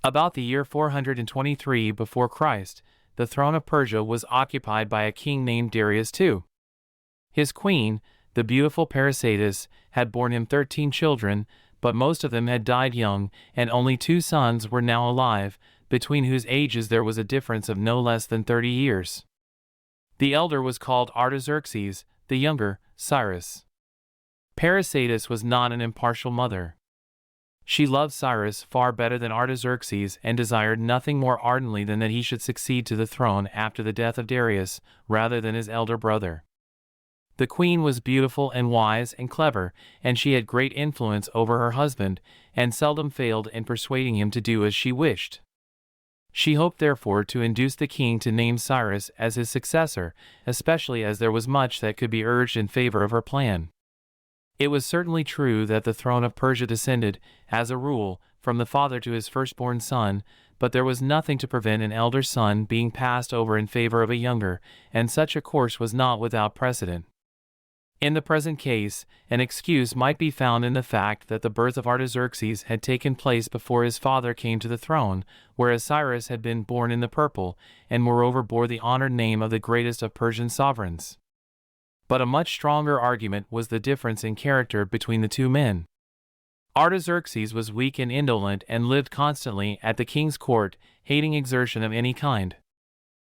About the year 423 before Christ, the throne of Persia was occupied by a king named Darius II. His queen, the beautiful Parysatis, had borne him 13 children, but most of them had died young, and only 2 sons were now alive, between whose ages there was a difference of no less than 30 years. The elder was called Artaxerxes, the younger, Cyrus. Parysatis was not an impartial mother. She loved Cyrus far better than Artaxerxes and desired nothing more ardently than that he should succeed to the throne after the death of Darius, rather than his elder brother. The queen was beautiful and wise and clever, and she had great influence over her husband, and seldom failed in persuading him to do as she wished. She hoped therefore to induce the king to name Cyrus as his successor, especially as there was much that could be urged in favor of her plan. It was certainly true that the throne of Persia descended, as a rule, from the father to his firstborn son, but there was nothing to prevent an elder son being passed over in favor of a younger, and such a course was not without precedent. In the present case, an excuse might be found in the fact that the birth of Artaxerxes had taken place before his father came to the throne, whereas Cyrus had been born in the purple, and moreover bore the honored name of the greatest of Persian sovereigns. But a much stronger argument was the difference in character between the 2 men. Artaxerxes was weak and indolent and lived constantly at the king's court, hating exertion of any kind.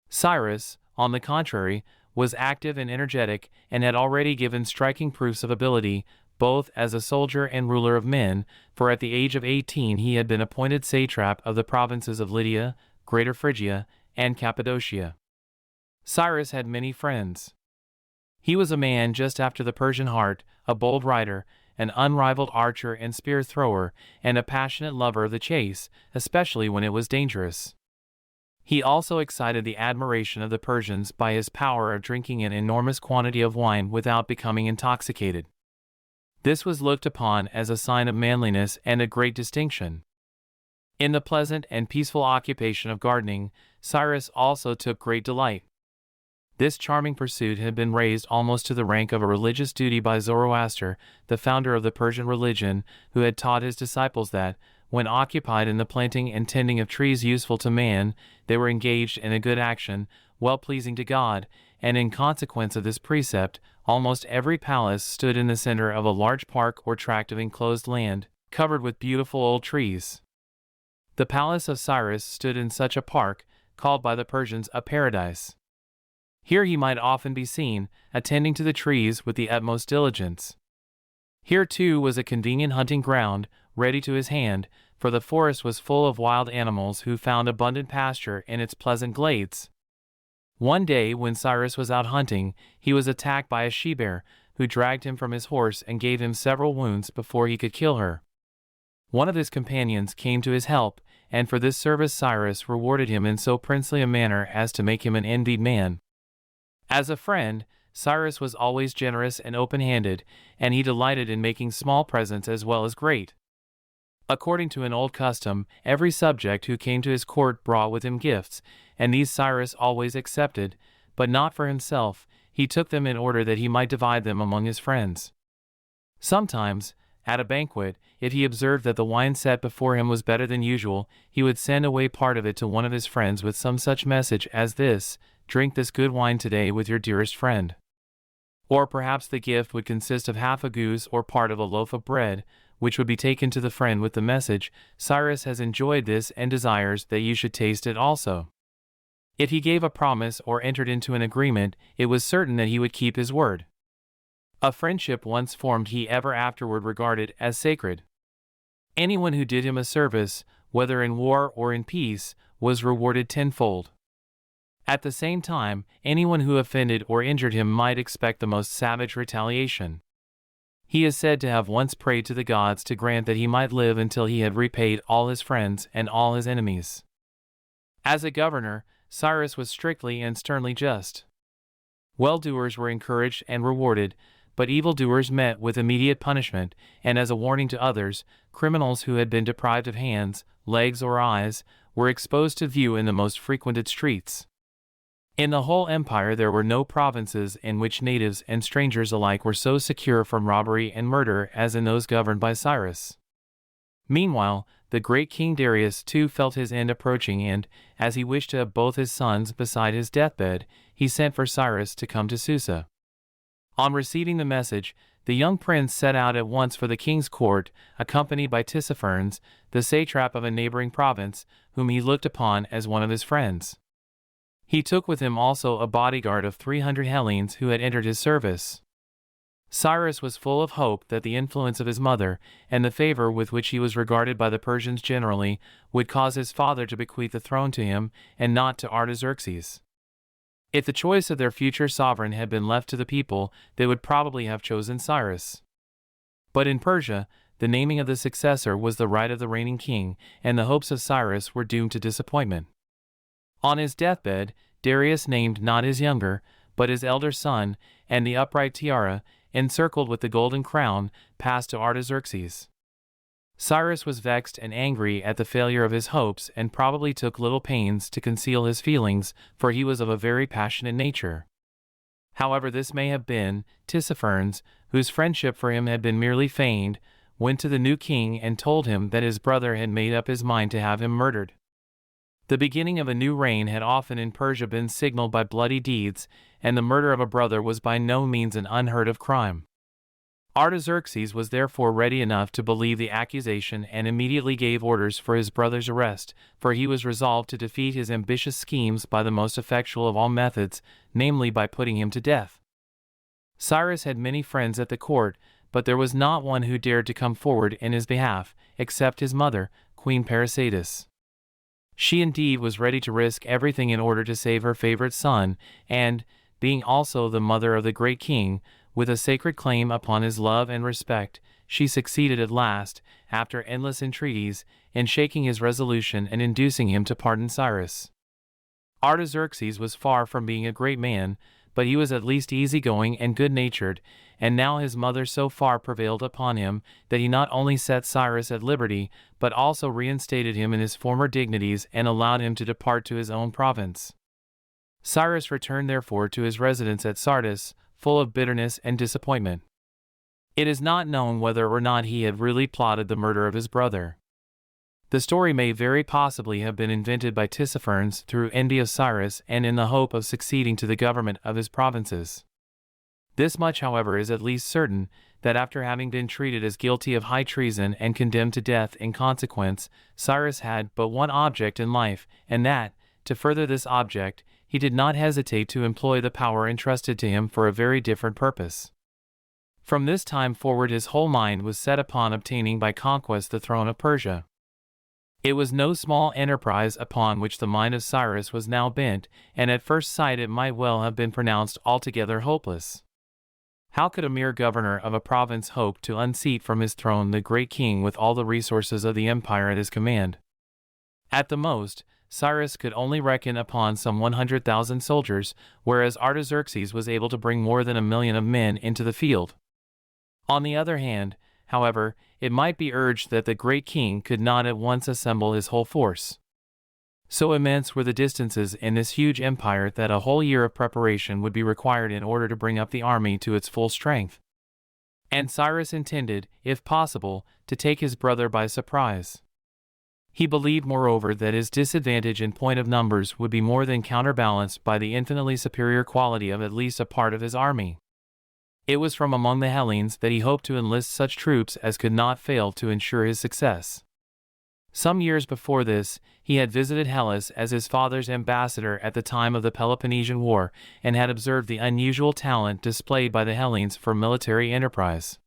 Cyrus, on the contrary, was active and energetic, and had already given striking proofs of ability, both as a soldier and ruler of men, for at the age of 18 he had been appointed satrap of the provinces of Lydia, Greater Phrygia, and Cappadocia. Cyrus had many friends. He was a man just after the Persian heart, a bold rider, an unrivaled archer and spear thrower, and a passionate lover of the chase, especially when it was dangerous. He also excited the admiration of the Persians by his power of drinking an enormous quantity of wine without becoming intoxicated. This was looked upon as a sign of manliness and a great distinction. In the pleasant and peaceful occupation of gardening, Cyrus also took great delight. This charming pursuit had been raised almost to the rank of a religious duty by Zoroaster, the founder of the Persian religion, who had taught his disciples that, when occupied in the planting and tending of trees useful to man, they were engaged in a good action, well-pleasing to God, and in consequence of this precept, almost every palace stood in the center of a large park or tract of enclosed land, covered with beautiful old trees. The palace of Cyrus stood in such a park, called by the Persians a paradise. Here he might often be seen, attending to the trees with the utmost diligence. Here too was a convenient hunting ground, ready to his hand, for the forest was full of wild animals who found abundant pasture in its pleasant glades. One day when Cyrus was out hunting, he was attacked by a she-bear, who dragged him from his horse and gave him several wounds before he could kill her. One of his companions came to his help, and for this service Cyrus rewarded him in so princely a manner as to make him an envied man. As a friend, Cyrus was always generous and open-handed, and he delighted in making small presents as well as great. According to an old custom, every subject who came to his court brought with him gifts, and these Cyrus always accepted, but not for himself. He took them in order that he might divide them among his friends. Sometimes, at a banquet, if he observed that the wine set before him was better than usual, he would send away part of it to one of his friends with some such message as this: "Drink this good wine today with your dearest friend." Or perhaps the gift would consist of half a goose or part of a loaf of bread, which would be taken to the friend with the message, "Cyrus has enjoyed this and desires that you should taste it also." If he gave a promise or entered into an agreement, it was certain that he would keep his word. A friendship once formed he ever afterward regarded as sacred. Anyone who did him a service, whether in war or in peace, was rewarded tenfold. At the same time, anyone who offended or injured him might expect the most savage retaliation. He is said to have once prayed to the gods to grant that he might live until he had repaid all his friends and all his enemies. As a governor, Cyrus was strictly and sternly just. Well-doers were encouraged and rewarded, but evildoers met with immediate punishment, and as a warning to others, criminals who had been deprived of hands, legs, or eyes were exposed to view in the most frequented streets. In the whole empire there were no provinces in which natives and strangers alike were so secure from robbery and murder as in those governed by Cyrus. Meanwhile, the great King Darius II felt his end approaching, and, as he wished to have both his sons beside his deathbed, he sent for Cyrus to come to Susa. On receiving the message, the young prince set out at once for the king's court, accompanied by Tissaphernes, the satrap of a neighboring province, whom he looked upon as one of his friends. He took with him also a bodyguard of 300 Hellenes who had entered his service. Cyrus was full of hope that the influence of his mother, and the favor with which he was regarded by the Persians generally, would cause his father to bequeath the throne to him, and not to Artaxerxes. If the choice of their future sovereign had been left to the people, they would probably have chosen Cyrus. But in Persia, the naming of the successor was the right of the reigning king, and the hopes of Cyrus were doomed to disappointment. On his deathbed, Darius named not his younger, but his elder son, and the upright tiara, encircled with the golden crown, passed to Artaxerxes. Cyrus was vexed and angry at the failure of his hopes, and probably took little pains to conceal his feelings, for he was of a very passionate nature. However this may have been, Tissaphernes, whose friendship for him had been merely feigned, went to the new king and told him that his brother had made up his mind to have him murdered. The beginning of a new reign had often in Persia been signaled by bloody deeds, and the murder of a brother was by no means an unheard of crime. Artaxerxes was therefore ready enough to believe the accusation and immediately gave orders for his brother's arrest, for he was resolved to defeat his ambitious schemes by the most effectual of all methods, namely by putting him to death. Cyrus had many friends at the court, but there was not one who dared to come forward in his behalf, except his mother, Queen Parysatis. She indeed was ready to risk everything in order to save her favorite son, and, being also the mother of the great king, with a sacred claim upon his love and respect, she succeeded at last, after endless entreaties, in shaking his resolution and inducing him to pardon Cyrus. Artaxerxes was far from being a great man, but he was at least easygoing and good-natured, and now his mother so far prevailed upon him that he not only set Cyrus at liberty, but also reinstated him in his former dignities and allowed him to depart to his own province. Cyrus returned therefore to his residence at Sardis, full of bitterness and disappointment. It is not known whether or not he had really plotted the murder of his brother. The story may very possibly have been invented by Tissaphernes through envy of Cyrus and in the hope of succeeding to the government of his provinces. This much, however, is at least certain, that after having been treated as guilty of high treason and condemned to death in consequence, Cyrus had but one object in life, and that, to further this object, he did not hesitate to employ the power entrusted to him for a very different purpose. From this time forward his whole mind was set upon obtaining by conquest the throne of Persia. It was no small enterprise upon which the mind of Cyrus was now bent, and at first sight it might well have been pronounced altogether hopeless. How could a mere governor of a province hope to unseat from his throne the great king with all the resources of the empire at his command? At the most, Cyrus could only reckon upon some 100,000 soldiers, whereas Artaxerxes was able to bring more than 1,000,000 of men into the field. On the other hand, however, it might be urged that the great king could not at once assemble his whole force. So immense were the distances in this huge empire that a whole year of preparation would be required in order to bring up the army to its full strength. And Cyrus intended, if possible, to take his brother by surprise. He believed, moreover, that his disadvantage in point of numbers would be more than counterbalanced by the infinitely superior quality of at least a part of his army. It was from among the Hellenes that he hoped to enlist such troops as could not fail to ensure his success. Some years before this, he had visited Hellas as his father's ambassador at the time of the Peloponnesian War, and had observed the unusual talent displayed by the Hellenes for military enterprise.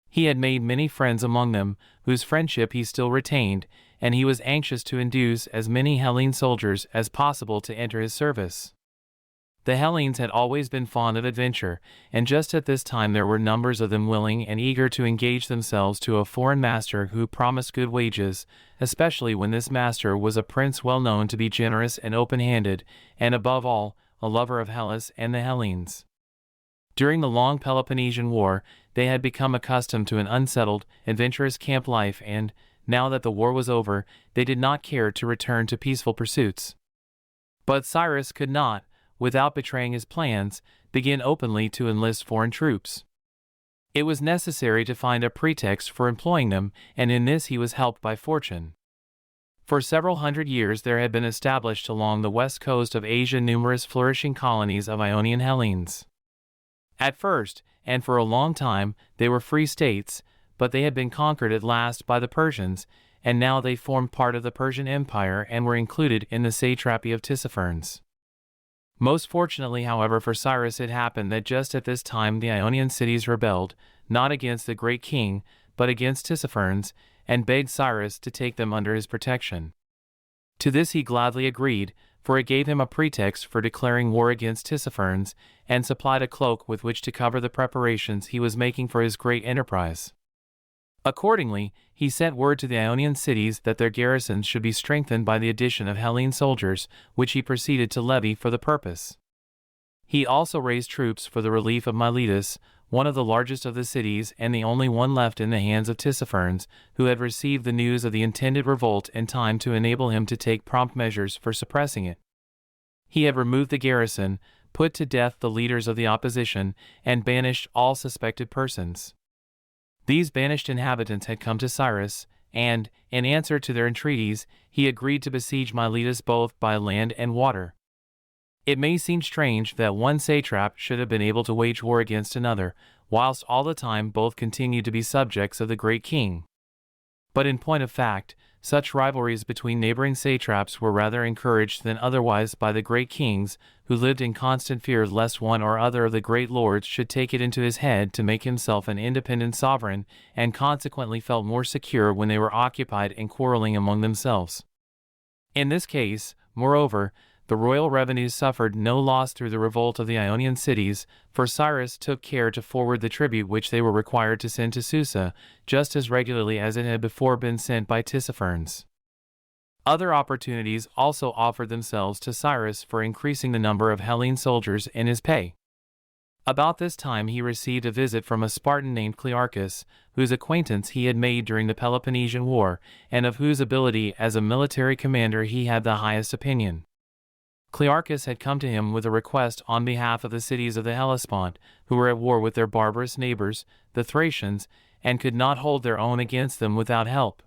He had made many friends among them, whose friendship he still retained, and he was anxious to induce as many Hellene soldiers as possible to enter his service. The Hellenes had always been fond of adventure, and just at this time there were numbers of them willing and eager to engage themselves to a foreign master who promised good wages, especially when this master was a prince well known to be generous and open-handed, and above all, a lover of Hellas and the Hellenes. During the long Peloponnesian War, they had become accustomed to an unsettled, adventurous camp life, and, now that the war was over, they did not care to return to peaceful pursuits. But Cyrus could not, without betraying his plans, begin openly to enlist foreign troops. It was necessary to find a pretext for employing them, and in this he was helped by fortune. For several hundred years there had been established along the west coast of Asia numerous flourishing colonies of Ionian Hellenes. At first, and for a long time, they were free states, but they had been conquered at last by the Persians, and now they formed part of the Persian Empire and were included in the satrapy of Tissaphernes. Most fortunately, however, for Cyrus, it happened that just at this time the Ionian cities rebelled, not against the great king, but against Tissaphernes, and begged Cyrus to take them under his protection. To this he gladly agreed, for it gave him a pretext for declaring war against Tissaphernes, and supplied a cloak with which to cover the preparations he was making for his great enterprise. Accordingly, he sent word to the Ionian cities that their garrisons should be strengthened by the addition of Hellene soldiers, which he proceeded to levy for the purpose. He also raised troops for the relief of Miletus, one of the largest of the cities and the only one left in the hands of Tissaphernes, who had received the news of the intended revolt in time to enable him to take prompt measures for suppressing it. He had removed the garrison, put to death the leaders of the opposition, and banished all suspected persons. These banished inhabitants had come to Cyrus, and, in answer to their entreaties, he agreed to besiege Miletus both by land and water. It may seem strange that one satrap should have been able to wage war against another, whilst all the time both continued to be subjects of the great king. But in point of fact, such rivalries between neighboring satraps were rather encouraged than otherwise by the great kings, who lived in constant fear lest one or other of the great lords should take it into his head to make himself an independent sovereign, and consequently felt more secure when they were occupied in quarreling among themselves. In this case, moreover, the royal revenues suffered no loss through the revolt of the Ionian cities, for Cyrus took care to forward the tribute which they were required to send to Susa, just as regularly as it had before been sent by Tissaphernes. Other opportunities also offered themselves to Cyrus for increasing the number of Hellene soldiers in his pay. About this time he received a visit from a Spartan named Clearchus, whose acquaintance he had made during the Peloponnesian War, and of whose ability as a military commander he had the highest opinion. Clearchus had come to him with a request on behalf of the cities of the Hellespont, who were at war with their barbarous neighbors, the Thracians, and could not hold their own against them without help.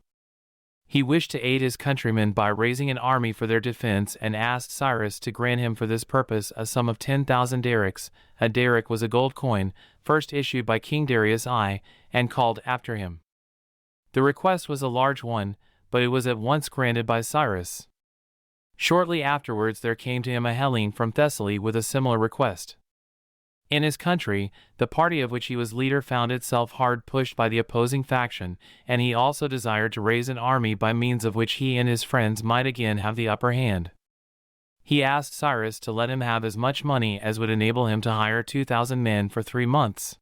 He wished to aid his countrymen by raising an army for their defense, and asked Cyrus to grant him for this purpose a sum of 10,000 darics. A daric was a gold coin, first issued by King Darius I, and called after him. The request was a large one, but it was at once granted by Cyrus. Shortly afterwards there came to him a Hellene from Thessaly with a similar request. In his country, the party of which he was leader found itself hard pushed by the opposing faction, and he also desired to raise an army by means of which he and his friends might again have the upper hand. He asked Cyrus to let him have as much money as would enable him to hire 2,000 men for 3 months.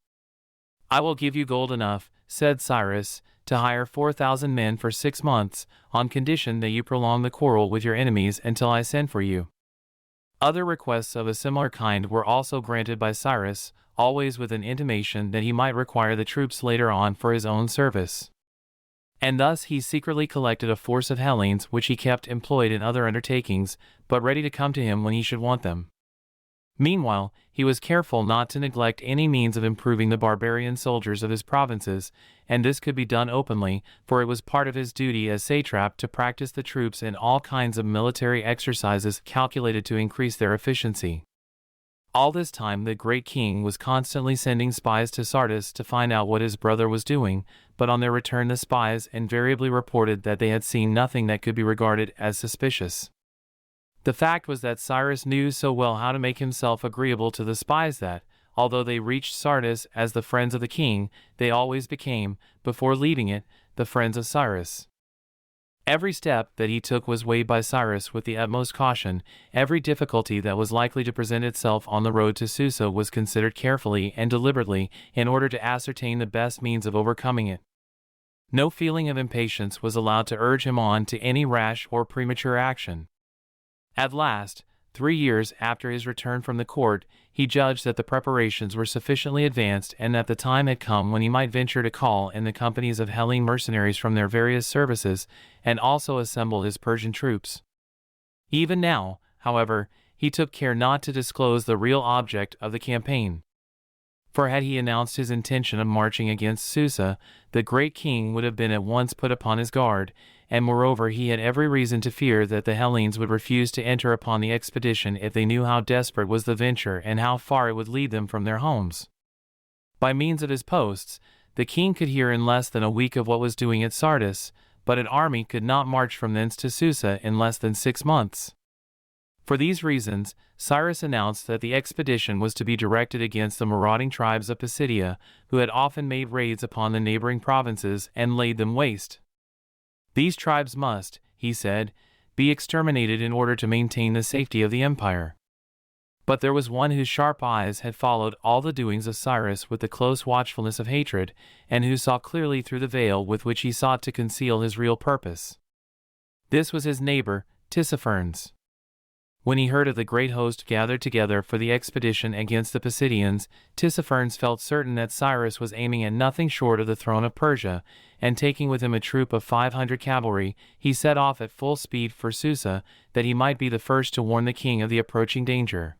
"I will give you gold enough," said Cyrus, "to hire 4,000 men for 6 months, on condition that you prolong the quarrel with your enemies until I send for you." Other requests of a similar kind were also granted by Cyrus, always with an intimation that he might require the troops later on for his own service. And thus he secretly collected a force of Hellenes which he kept employed in other undertakings, but ready to come to him when he should want them. Meanwhile, he was careful not to neglect any means of improving the barbarian soldiers of his provinces, and this could be done openly, for it was part of his duty as satrap to practice the troops in all kinds of military exercises calculated to increase their efficiency. All this time the great king was constantly sending spies to Sardis to find out what his brother was doing, but on their return the spies invariably reported that they had seen nothing that could be regarded as suspicious. The fact was that Cyrus knew so well how to make himself agreeable to the spies that, although they reached Sardis as the friends of the king, they always became, before leaving it, the friends of Cyrus. Every step that he took was weighed by Cyrus with the utmost caution. Every difficulty that was likely to present itself on the road to Susa was considered carefully and deliberately, in order to ascertain the best means of overcoming it. No feeling of impatience was allowed to urge him on to any rash or premature action. At last, 3 years after his return from the court, he judged that the preparations were sufficiently advanced and that the time had come when he might venture to call in the companies of Hellene mercenaries from their various services, and also assemble his Persian troops. Even now, however, he took care not to disclose the real object of the campaign. For had he announced his intention of marching against Susa, the great king would have been at once put upon his guard, and moreover he had every reason to fear that the Hellenes would refuse to enter upon the expedition if they knew how desperate was the venture and how far it would lead them from their homes. By means of his posts, the king could hear in less than a week of what was doing at Sardis, but an army could not march from thence to Susa in less than 6 months. For these reasons, Cyrus announced that the expedition was to be directed against the marauding tribes of Pisidia, who had often made raids upon the neighboring provinces and laid them waste. These tribes must, he said, be exterminated in order to maintain the safety of the empire. But there was one whose sharp eyes had followed all the doings of Cyrus with the close watchfulness of hatred, and who saw clearly through the veil with which he sought to conceal his real purpose. This was his neighbor, Tissaphernes. When he heard of the great host gathered together for the expedition against the Pisidians, Tissaphernes felt certain that Cyrus was aiming at nothing short of the throne of Persia, and taking with him a troop of 500 cavalry, he set off at full speed for Susa, that he might be the first to warn the king of the approaching danger.